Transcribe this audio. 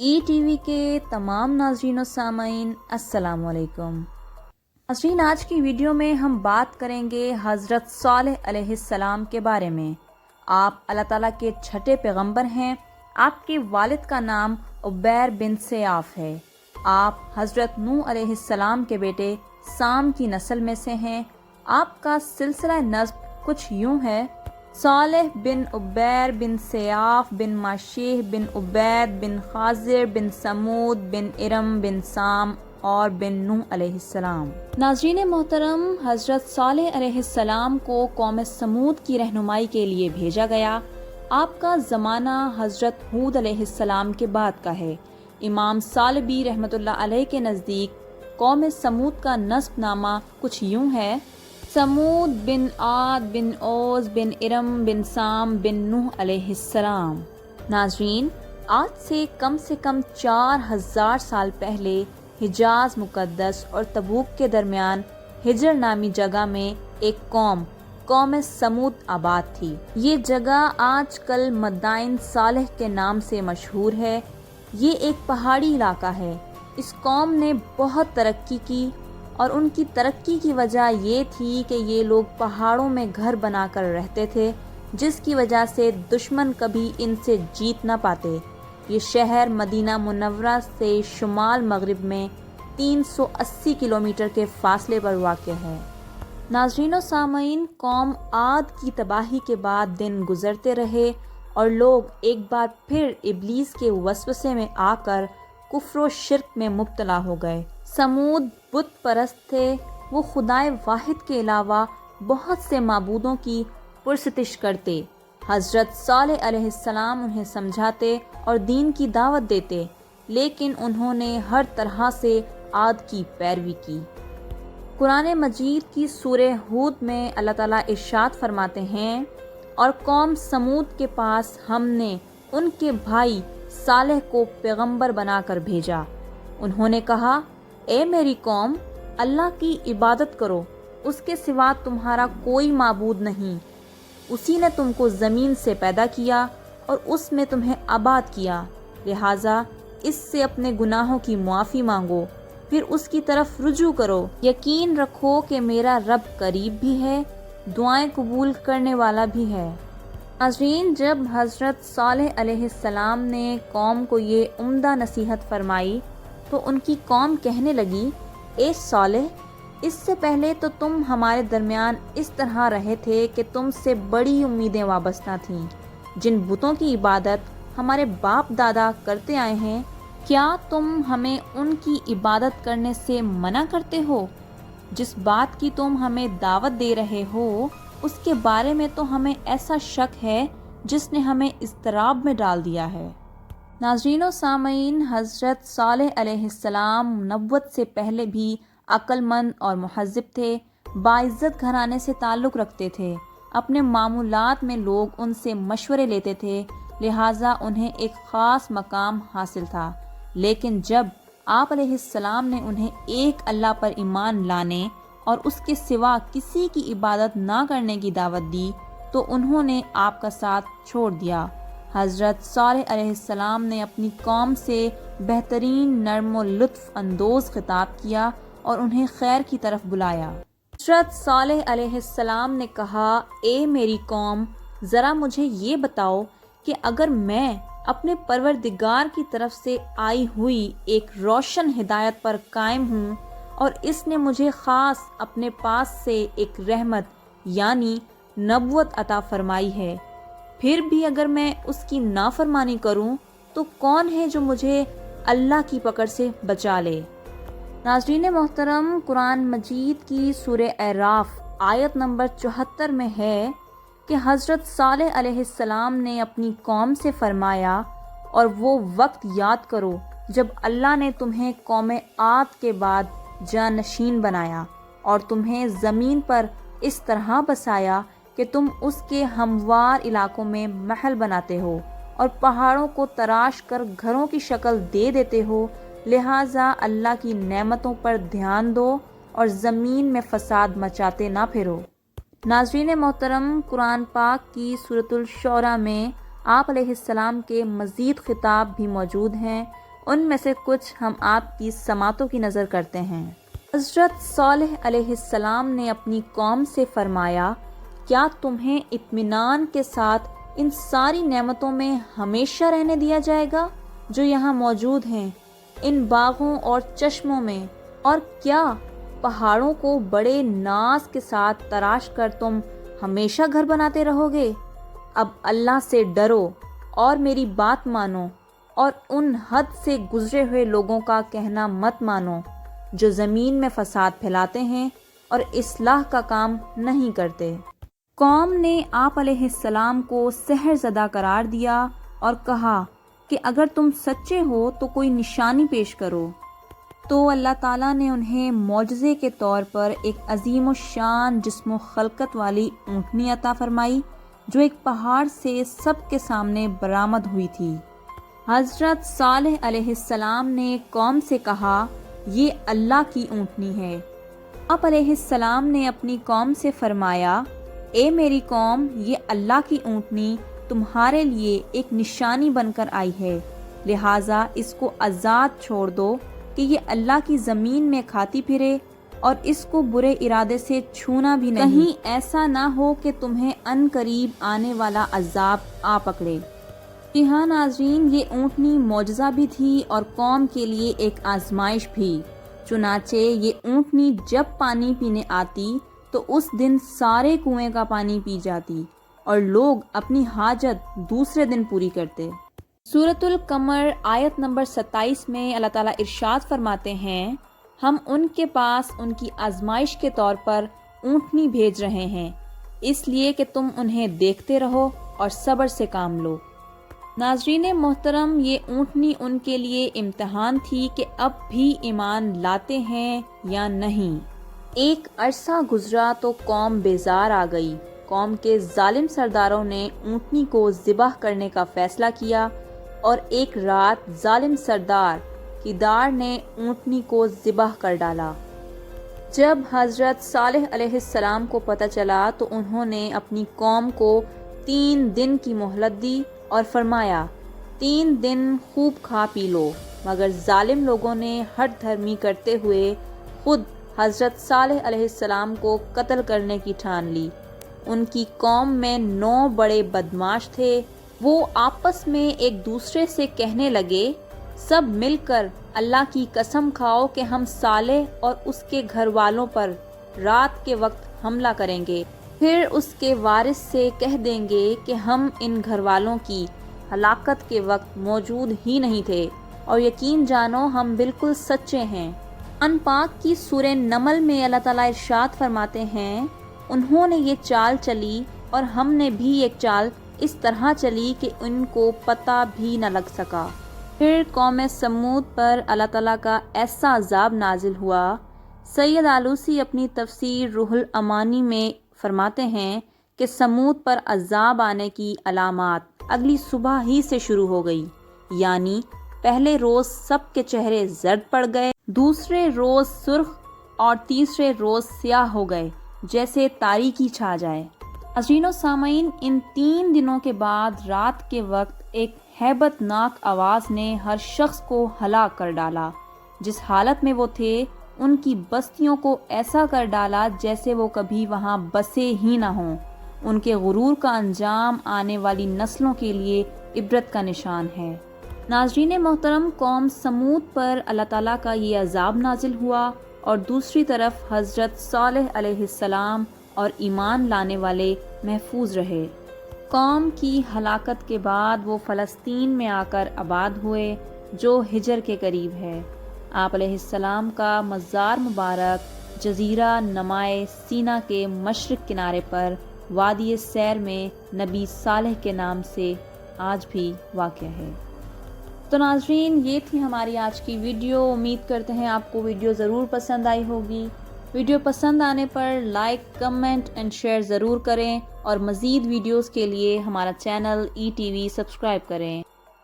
E T V کے تمام ناظرین و سامعین السلام علیکم۔ ناظرین، آج کی ویڈیو میں ہم بات کریں گے حضرت صالح علیہ السلام کے بارے میں۔ آپ اللہ تعالیٰ کے چھٹے پیغمبر ہیں۔ آپ کے والد کا نام عبیر بن سیاف ہے۔ آپ حضرت نوح علیہ السلام کے بیٹے سام کی نسل میں سے ہیں۔ آپ کا سلسلہ نسب کچھ یوں ہے: صالح بن عبیر بن سیاف بن ماشیح بن عبید بن خازر بن سمود بن ارم بن سام اور بن نوح علیہ السلام۔ ناظرین محترم، حضرت صالح علیہ السلام کو قوم سمود کی رہنمائی کے لیے بھیجا گیا۔ آپ کا زمانہ حضرت ہود علیہ السلام کے بعد کا ہے۔ امام ثعلبی رحمۃ اللہ علیہ کے نزدیک قوم سمود کا نسب نامہ کچھ یوں ہے: سمود بن عاد بن اوز بن ارم بن سام بن نوح علیہ السلام۔ ناظرین، آج سے کم 4000 سال پہلے حجاز مقدس اور تبوک کے درمیان ہجر نامی جگہ میں ایک قوم سمود آباد تھی۔ یہ جگہ آج کل مدائن صالح کے نام سے مشہور ہے۔ یہ ایک پہاڑی علاقہ ہے۔ اس قوم نے بہت ترقی کی اور ان کی ترقی کی وجہ یہ تھی کہ یہ لوگ پہاڑوں میں گھر بنا کر رہتے تھے، جس کی وجہ سے دشمن کبھی ان سے جیت نہ پاتے۔ یہ شہر مدینہ منورہ سے شمال مغرب میں 380 کلومیٹر کے فاصلے پر واقع ہے۔ ناظرین و سامعین، قوم عاد کی تباہی کے بعد دن گزرتے رہے اور لوگ ایک بار پھر ابلیس کے وسوسے میں آ کر کفر و شرک میں مبتلا ہو گئے۔ سمود بت پرست تھے۔ وہ خدائے واحد کے علاوہ بہت سے معبودوں کی پرستش کرتے۔ حضرت صالح علیہ السلام انہیں سمجھاتے اور دین کی دعوت دیتے، لیکن انہوں نے ہر طرح سے عاد کی پیروی کی۔ قرآن مجید کی سورہ ہود میں اللہ تعالیٰ ارشاد فرماتے ہیں: اور قوم سمود کے پاس ہم نے ان کے بھائی صالح کو پیغمبر بنا کر بھیجا۔ انہوں نے کہا: اے میری قوم، اللہ کی عبادت کرو، اس کے سوا تمہارا کوئی معبود نہیں۔ اسی نے تم کو زمین سے پیدا کیا اور اس میں تمہیں آباد کیا، لہٰذا اس سے اپنے گناہوں کی معافی مانگو، پھر اس کی طرف رجوع کرو۔ یقین رکھو کہ میرا رب قریب بھی ہے، دعائیں قبول کرنے والا بھی ہے۔ ناظرین، جب حضرت صالح علیہ السلام نے قوم کو یہ عمدہ نصیحت فرمائی تو ان کی قوم کہنے لگی: اے صالح، اس سے پہلے تو تم ہمارے درمیان اس طرح رہے تھے کہ تم سے بڑی امیدیں وابستہ تھیں۔ جن بتوں کی عبادت ہمارے باپ دادا کرتے آئے ہیں، کیا تم ہمیں ان کی عبادت کرنے سے منع کرتے ہو؟ جس بات کی تم ہمیں دعوت دے رہے ہو اس کے بارے میں تو ہمیں ایسا شک ہے جس نے ہمیں اضطراب میں ڈال دیا ہے۔ ناظرین و سامعین، حضرت صالح علیہ السلام نبوت سے پہلے بھی عقل مند اور مہذب تھے، باعزت گھرانے سے تعلق رکھتے تھے۔ اپنے معمولات میں لوگ ان سے مشورے لیتے تھے، لہٰذا انہیں ایک خاص مقام حاصل تھا۔ لیکن جب آپ علیہ السلام نے انہیں ایک اللہ پر ایمان لانے اور اس کے سوا کسی کی عبادت نہ کرنے کی دعوت دی تو انہوں نے آپ کا ساتھ چھوڑ دیا۔ حضرت صالح علیہ السلام نے اپنی قوم سے بہترین نرم و لطف اندوز خطاب کیا اور انہیں خیر کی طرف بلایا۔ حضرت صالح علیہ السلام نے کہا: اے میری قوم، ذرا مجھے یہ بتاؤ کہ اگر میں اپنے پروردگار کی طرف سے آئی ہوئی ایک روشن ہدایت پر قائم ہوں اور اس نے مجھے خاص اپنے پاس سے ایک رحمت یعنی نبوت عطا فرمائی ہے، پھر بھی اگر میں اس کی نافرمانی کروں تو کون ہے جو مجھے اللہ کی پکڑ سے بچا لے؟ ناظرین محترم، قرآن مجید کی سورہ اعراف آیت نمبر 74 میں ہے کہ حضرت صالح علیہ السلام نے اپنی قوم سے فرمایا: اور وہ وقت یاد کرو جب اللہ نے تمہیں قوم عاد کے بعد جانشین بنایا اور تمہیں زمین پر اس طرح بسایا کہ تم اس کے ہموار علاقوں میں محل بناتے ہو اور پہاڑوں کو تراش کر گھروں کی شکل دے دیتے ہو، لہٰذا اللہ کی نعمتوں پر دھیان دو اور زمین میں فساد مچاتے نہ پھرو۔ ناظرین محترم، قرآن پاک کی سورۃ الشعراء میں آپ علیہ السلام کے مزید خطاب بھی موجود ہیں۔ ان میں سے کچھ ہم آپ کی سماعتوں کی نظر کرتے ہیں۔ حضرت صالح علیہ السلام نے اپنی قوم سے فرمایا، کیا تمہیں اطمینان کے ساتھ ان ساری نعمتوں میں ہمیشہ رہنے دیا جائے گا جو یہاں موجود ہیں، ان باغوں اور چشموں میں؟ اور کیا پہاڑوں کو بڑے ناز کے ساتھ تراش کر تم ہمیشہ گھر بناتے رہو گے؟ اب اللہ سے ڈرو اور میری بات مانو، اور ان حد سے گزرے ہوئے لوگوں کا کہنا مت مانو جو زمین میں فساد پھیلاتے ہیں اور اصلاح کا کام نہیں کرتے۔ قوم نے آپ علیہ السلام کو سحر زدہ قرار دیا اور کہا کہ اگر تم سچے ہو تو کوئی نشانی پیش کرو۔ تو اللہ تعالیٰ نے انہیں معجزے کے طور پر ایک عظیم الشان جسم و خلقت والی اونٹنی عطا فرمائی جو ایک پہاڑ سے سب کے سامنے برآمد ہوئی تھی۔ حضرت صالح علیہ السلام نے قوم سے کہا، یہ اللہ کی اونٹنی ہے۔ آپ علیہ السلام نے اپنی قوم سے فرمایا، اے میری قوم، یہ اللہ کی اونٹنی تمہارے لیے ایک نشانی بن کر آئی ہے، لہٰذا اس کو آزاد چھوڑ دو کہ یہ اللہ کی زمین میں کھاتی پھرے اور اس کو برے ارادے سے چھونا بھی نہیں، کہیں ایسا نہ ہو کہ تمہیں ان قریب آنے والا عذاب آ پکڑے۔ جی ہاں ناظرین، یہ اونٹنی معجزہ بھی تھی اور قوم کے لیے ایک آزمائش بھی۔ چنانچہ یہ اونٹنی جب پانی پینے آتی تو اس دن سارے کنویں کا پانی پی جاتی اور لوگ اپنی حاجت دوسرے دن پوری کرتے۔ سورۃ القمر آیت نمبر 27 میں اللہ تعالیٰ ارشاد فرماتے ہیں، ہم ان کے پاس ان کی آزمائش کے طور پر اونٹنی بھیج رہے ہیں، اس لیے کہ تم انہیں دیکھتے رہو اور صبر سے کام لو۔ ناظرین محترم، یہ اونٹنی ان کے لیے امتحان تھی کہ اب بھی ایمان لاتے ہیں یا نہیں۔ ایک عرصہ گزرا تو قوم بیزار آ گئی۔ قوم کے ظالم سرداروں نے اونٹنی کو ذبح کرنے کا فیصلہ کیا اور ایک رات ظالم سردار کیدار نے اونٹنی کو ذبح کر ڈالا۔ جب حضرت صالح علیہ السلام کو پتہ چلا تو انہوں نے اپنی قوم کو 3 دن کی مہلت دی اور فرمایا، 3 دن خوب کھا پی لو، مگر ظالم لوگوں نے ہٹ دھرمی کرتے ہوئے خود حضرت صالح علیہ السلام کو قتل کرنے کی ٹھان لی۔ ان کی قوم میں 9 بڑے بدماش تھے۔ وہ آپس میں ایک دوسرے سے کہنے لگے، سب مل کر اللہ کی قسم کھاؤ کہ ہم صالح اور اس کے گھر والوں پر رات کے وقت حملہ کریں گے، پھر اس کے وارث سے کہہ دیں گے کہ ہم ان گھر والوں کی ہلاکت کے وقت موجود ہی نہیں تھے، اور یقین جانو ہم بالکل سچے ہیں۔ قرآن پاک کی سورہ نمل میں اللہ تعالیٰ ارشاد فرماتے ہیں، انہوں نے یہ چال چلی اور ہم نے بھی ایک چال اس طرح چلی کہ ان کو پتہ بھی نہ لگ سکا۔ پھر قوم سمود پر اللہ تعالیٰ کا ایسا عذاب نازل ہوا۔ سید آلوسی اپنی تفسیر روح الامانی میں فرماتے ہیں کہ سمود پر عذاب آنے کی علامات اگلی صبح ہی سے شروع ہو گئی، یعنی پہلے روز سب کے چہرے زرد پڑ گئے، دوسرے روز سرخ اور تیسرے روز سیاہ ہو گئے جیسے تاریکی چھا جائے۔ ناظرین و سامعین، ان 3 دنوں کے بعد رات کے وقت ایک ہیبت ناک آواز نے ہر شخص کو ہلاک کر ڈالا۔ جس حالت میں وہ تھے ان کی بستیوں کو ایسا کر ڈالا جیسے وہ کبھی وہاں بسے ہی نہ ہوں۔ ان کے غرور کا انجام آنے والی نسلوں کے لیے عبرت کا نشان ہے۔ ناظرین محترم، قوم سمود پر اللہ تعالیٰ کا یہ عذاب نازل ہوا اور دوسری طرف حضرت صالح علیہ السلام اور ایمان لانے والے محفوظ رہے۔ قوم کی ہلاکت کے بعد وہ فلسطین میں آ کر آباد ہوئے جو حجر کے قریب ہے۔ آپ علیہ السلام کا مزار مبارک جزیرہ نمائے سینا کے مشرق کنارے پر وادی سیر میں نبی صالح کے نام سے آج بھی واقع ہے۔ تو ناظرین، یہ تھی ہماری آج کی ویڈیو۔ امید کرتے ہیں آپ کو ویڈیو ضرور پسند آئی ہوگی۔ ویڈیو پسند آنے پر لائک، کمنٹ اینڈ شیئر ضرور کریں اور مزید ویڈیوز کے لیے ہمارا چینل ETV سبسکرائب کریں۔